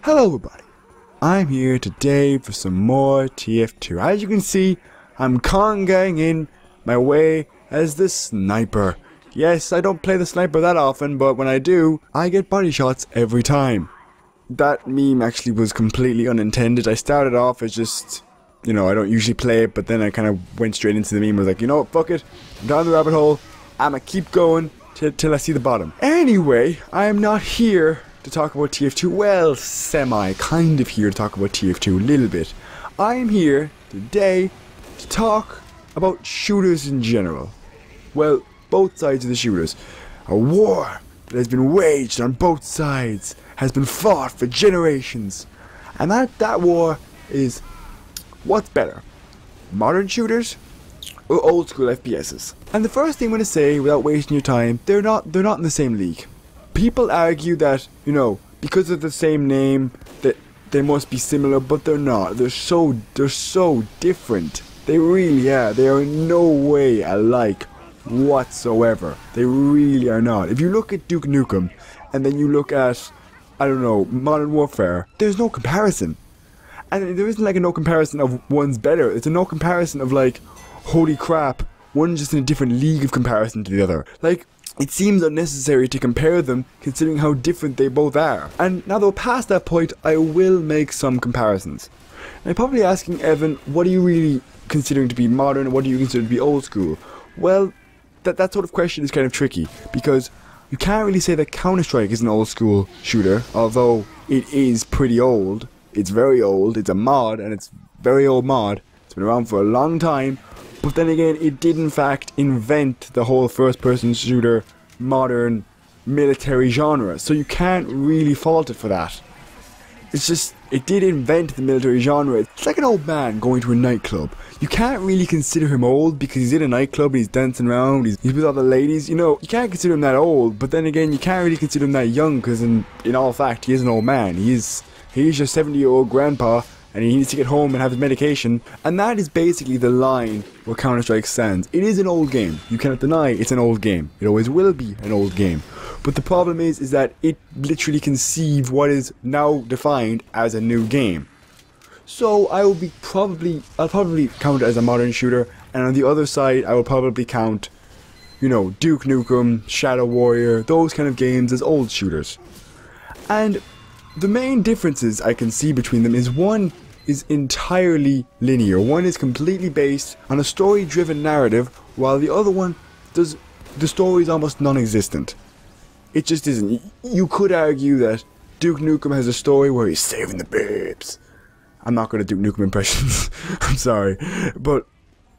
Hello everybody, I'm here today for some more TF2. As you can see, I'm congang in my way as the sniper. Yes, I don't play the sniper that often, but when I do, I get body shots every time. That meme actually was completely unintended. I started off as just, I don't usually play it, but then I kind of went straight into the meme. I was like, you know what, fuck it, I'm down the rabbit hole, I'ma keep going till I see the bottom. Anyway, I am not here to talk about TF2, well, kind of here to talk about TF2 a little bit. I am here today to talk about shooters in general. Well, both sides of the shooters. A war that has been waged on both sides has been fought for generations. And that war is, what's better? Modern shooters or old school FPSs? And the first thing I'm going to say, without wasting your time, they're not in the same league. People argue that, because of the same name, that they must be similar, but they're not. They're so different. They really are. They are in no way alike whatsoever. They really are not. If you look at Duke Nukem, and then you look at, Modern Warfare, there's no comparison. And there isn't like a no comparison of one's better. It's a no comparison of like, holy crap, one's just in a different league of comparison to the other. Like, it seems unnecessary to compare them considering how different they both are. And now that we're past that point, I will make some comparisons. And I'm probably asking Evan, what are you really considering to be modern and what do you consider to be old school? Well, that sort of question is kind of tricky because you can't really say that Counter-Strike is an old school shooter, although it is pretty old. It's very old, it's a mod and it's a very old mod. It's been around for a long time. But then again, it did in fact invent the whole first-person shooter, modern, military genre. So you can't really fault it for that. It's just, it did invent the military genre. It's like an old man going to a nightclub. You can't really consider him old because he's in a nightclub and he's dancing around, he's with other ladies. You can't consider him that old, but then again, you can't really consider him that young because in all fact, he is an old man. He's your 70-year-old grandpa. And he needs to get home and have his medication. And that is basically the line where Counter-Strike stands. It is an old game. You cannot deny it's an old game. It always will be an old game. But the problem is that it literally conceives what is now defined as a new game. So I'll probably count it as a modern shooter. And on the other side, I will probably count, Duke Nukem, Shadow Warrior, those kind of games as old shooters. And the main differences I can see between them is one is entirely linear. One is completely based on a story-driven narrative, while the other one the story is almost non-existent. It just isn't. You could argue that Duke Nukem has a story where he's saving the babes. I'm not going to do Nukem impressions. I'm sorry. But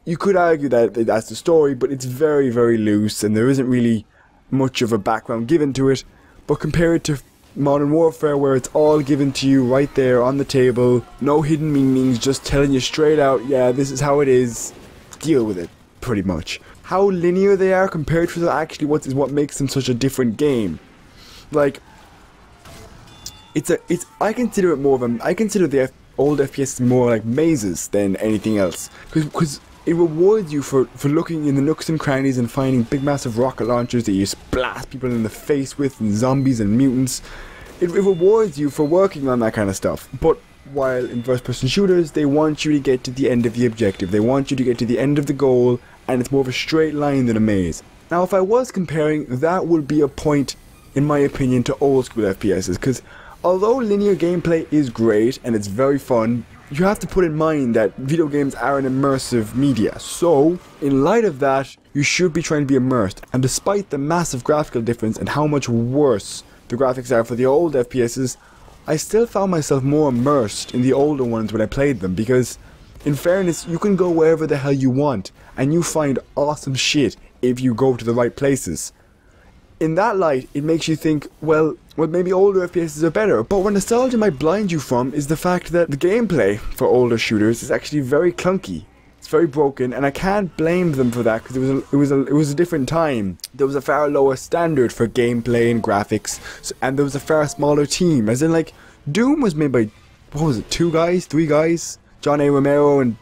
you could argue that that's the story, but it's very, very loose and there isn't really much of a background given to it. But compared to Modern Warfare, where it's all given to you right there on the table, no hidden meanings, just telling you straight out, yeah, this is how it is, deal with it, pretty much. How linear they are compared to actually what makes them such a different game. Like, I consider it more of I consider the old FPS more like mazes than anything else, because it rewards you for looking in the nooks and crannies and finding big massive rocket launchers that you just blast people in the face with, and zombies and mutants. It rewards you for working on that kind of stuff. But while in first person shooters, they want you to get to the end of the objective. They want you to get to the end of the goal, and it's more of a straight line than a maze. Now if I was comparing, that would be a point, in my opinion, to old school FPSs, because although linear gameplay is great and it's very fun, you have to put in mind that video games are an immersive media. So, in light of that, you should be trying to be immersed. And despite the massive graphical difference and how much worse the graphics are for the old FPSs, I still found myself more immersed in the older ones when I played them, because, in fairness, you can go wherever the hell you want, and you find awesome shit if you go to the right places. In that light, it makes you think, well, maybe older FPSs are better, but what nostalgia might blind you from is the fact that the gameplay for older shooters is actually very clunky. It's very broken, and I can't blame them for that because it was a different time. There was a far lower standard for gameplay and graphics, and there was a far smaller team. As in, like, Doom was made by, what was it, 2 guys, 3 guys? John A. Romero, and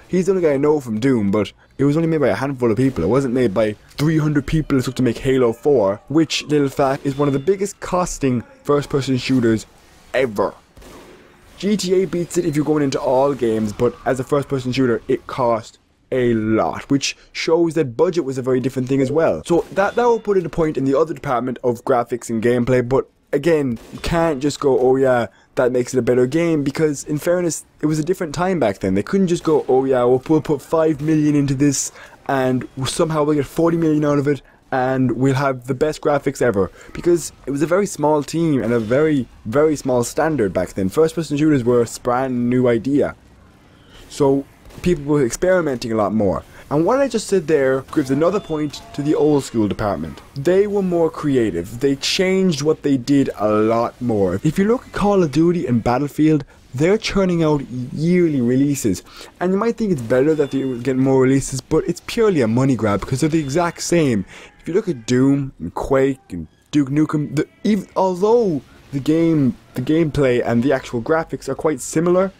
he's the only guy I know from Doom, but it was only made by a handful of people. It wasn't made by 300 people it took to make Halo 4, which, little fact, is one of the biggest costing first-person shooters ever. GTA beats it if you're going into all games, but as a first-person shooter, it cost a lot, which shows that budget was a very different thing as well. So that will put it a point in the other department of graphics and gameplay, but again, you can't just go, oh yeah, that makes it a better game, because in fairness, it was a different time back then. They couldn't just go, oh yeah, we'll put 5 million into this and somehow we'll get 40 million out of it and we'll have the best graphics ever, because it was a very small team and a very, very small standard back then. First person shooters were a brand new idea, so people were experimenting a lot more. And what I just said there gives another point to the old school department. They were more creative. They changed what they did a lot more. If you look at Call of Duty and Battlefield, they're churning out yearly releases. And you might think it's better that they get more releases, but it's purely a money grab because they're the exact same. If you look at Doom and Quake and Duke Nukem, although the gameplay and the actual graphics are quite similar,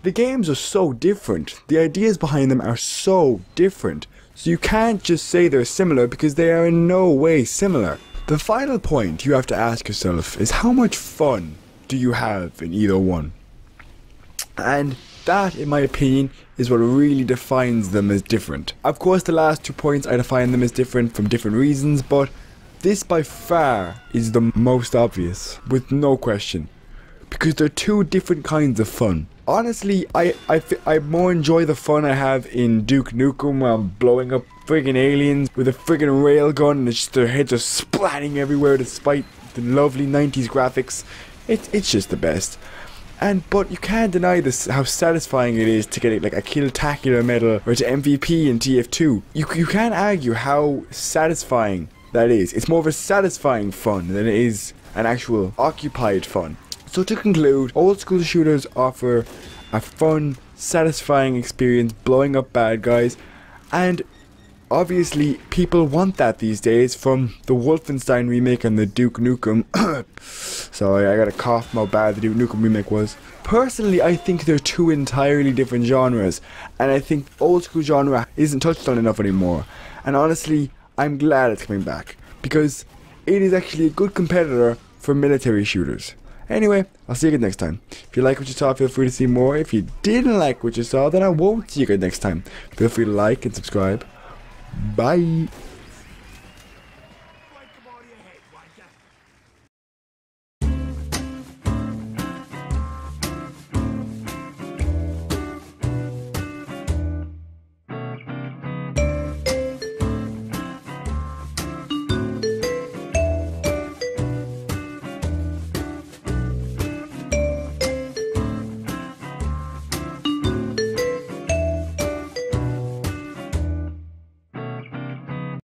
the games are so different. The ideas behind them are so different. So you can't just say they're similar because they are in no way similar. The final point you have to ask yourself is how much fun do you have in either one? And that, in my opinion, is what really defines them as different. Of course, the last 2 points I define them as different from different reasons, but this by far is the most obvious, with no question. Because they're two different kinds of fun. Honestly, I more enjoy the fun I have in Duke Nukem while I'm blowing up friggin' aliens with a friggin' railgun and it's just their heads are splatting everywhere despite the lovely 90s graphics. It's just the best. But you can't deny this, how satisfying it is to get like a Kill-tacular medal or to MVP in TF2. You can't argue how satisfying that is. It's more of a satisfying fun than it is an actual occupied fun. So to conclude, old school shooters offer a fun, satisfying experience blowing up bad guys, and obviously people want that these days from the Wolfenstein remake and the Duke Nukem. Sorry, I got a cough from how bad the Duke Nukem remake was. Personally, I think they're two entirely different genres, and I think old school genre isn't touched on enough anymore. And honestly, I'm glad it's coming back, because it is actually a good competitor for military shooters. Anyway, I'll see you again next time. If you like what you saw, feel free to see more. If you didn't like what you saw, then I won't see you again next time. Feel free to like and subscribe. Bye.